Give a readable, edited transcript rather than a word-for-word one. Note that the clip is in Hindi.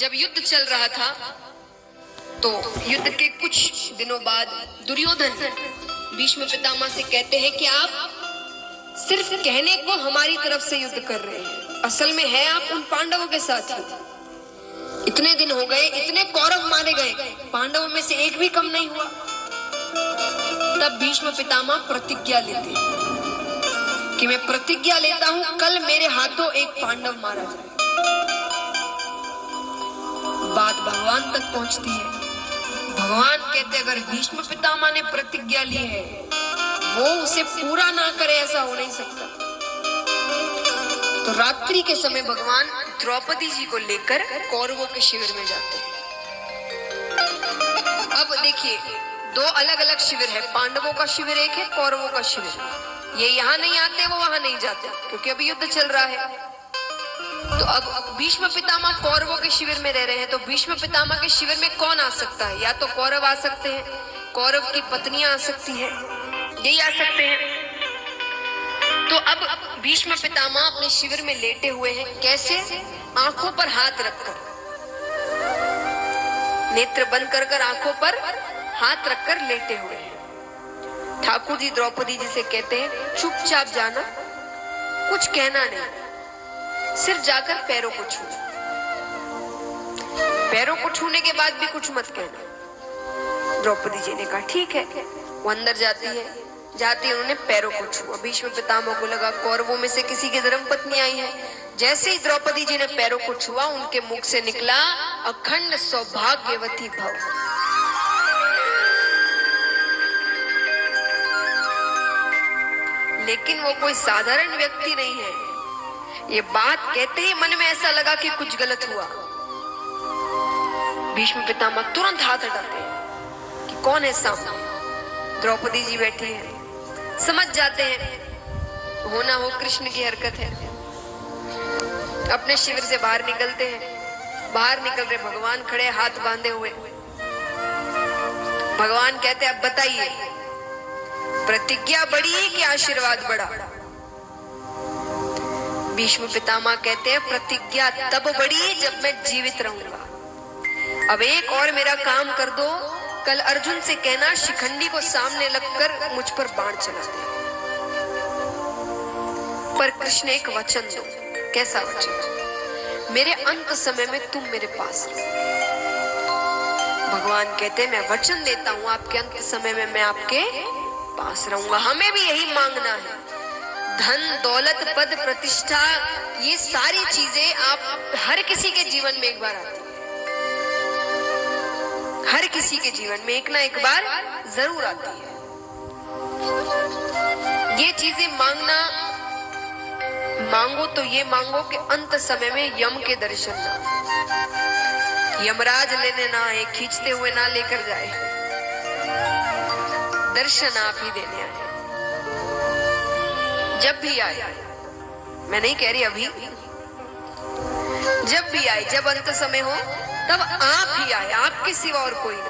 जब युद्ध चल रहा था तो युद्ध के कुछ दिनों बाद दुर्योधन भीष्म पितामह से कहते हैं कि आप सिर्फ कहने को हमारी तरफ से युद्ध कर रहे हैं, असल में है आप उन पांडवों के साथ ही। इतने दिन हो गए, इतने कौरव मारे गए, पांडवों में से एक भी कम नहीं हुआ। तब भीष्म पितामह प्रतिज्ञा लेते हैं कि मैं प्रतिज्ञा लेता हूं कल मेरे हाथों एक पांडव मारा जाए। बात भगवान तक पहुंचती है। भगवान कहते अगर भीष्म पितामह ने प्रतिज्ञा ली है वो उसे पूरा ना करे, ऐसा हो नहीं सकता। तो रात्रि के समय भगवान द्रौपदी जी को लेकर कौरवों के शिविर में जाते हैं। अब देखिए दो अलग अलग शिविर है, पांडवों का शिविर एक है, कौरवों का शिविर। ये यहाँ नहीं आते, वो वहां नहीं जाते, क्योंकि अभी युद्ध चल रहा है। तो अब भीष्म पितामह कौरवों के शिविर में रह रहे हैं, तो भीष्म पितामह के शिविर में कौन आ सकता है? या तो कौरव आ सकते हैं, कौरव की पत्नियां आ सकती है, यही आ सकते हैं। तो अब भीष्म पितामह अपने शिविर में लेटे हुए हैं। कैसे? आंखों पर हाथ रखकर, नेत्र बंद कर कर आंखों पर हाथ रखकर लेटे हुए हैं। ठाकुर जी द्रौपदी जी से कहते हैं चुपचाप जाना, कुछ कहना नहीं, सिर्फ जाकर पैरों को छू, पैरों को छूने के बाद भी कुछ मत कहना। द्रौपदी जी ने कहा ठीक है। वो अंदर जाती है, जाती उन्होंने पैरों को छुआ। भीष्म पितामह को लगा कौरवों में से किसी की धर्म पत्नी आई है। जैसे ही द्रौपदी जी ने पैरों को छुआ, उनके मुख से निकला अखंड सौभाग्यवती भव। लेकिन वो कोई साधारण व्यक्ति नहीं है। ये बात कहते ही मन में ऐसा लगा कि कुछ गलत हुआ। भीष्म पितामह तुरंत हाथ हटाते हैं कि कौन है सामने। द्रौपदी जी बैठी है, समझ जाते हैं होना हो कृष्ण की हरकत है। अपने शिविर से बाहर निकलते हैं। बाहर निकल रहे भगवान खड़े हाथ बांधे हुए। भगवान कहते अब बताइए प्रतिज्ञा बड़ी कि आशीर्वाद बड़ा? भीष्म पितामह कहते हैं प्रतिज्ञा तब बड़ी जब मैं जीवित रहूंगा। अब एक और मेरा काम कर दो, कल अर्जुन से कहना शिखंडी को सामने लगकर मुझ पर बाण चला दे। पर कृष्ण एक वचन दो। कैसा वचन? मेरे अंत समय में तुम मेरे पास रहो। भगवान कहते हैं मैं वचन देता हूं आपके अंत समय में मैं आपके पास रहूंगा। हमें भी यही मांगना है। धन दौलत पद प्रतिष्ठा ये सारी चीजें आप हर किसी के जीवन में एक बार आती है। हर किसी के जीवन में एक ना एक बार जरूर आती है। ये चीजें मांगो तो ये मांगो कि अंत समय में यम के दर्शन ना, यमराज लेने ना आए, खींचते हुए ना लेकर जाए, दर्शन आप ही देने आए। जब भी आए, मैं नहीं कह रही अभी, जब भी आए, जब अंत समय हो तब आप ही आए, आपके सिवा और कोई नहीं।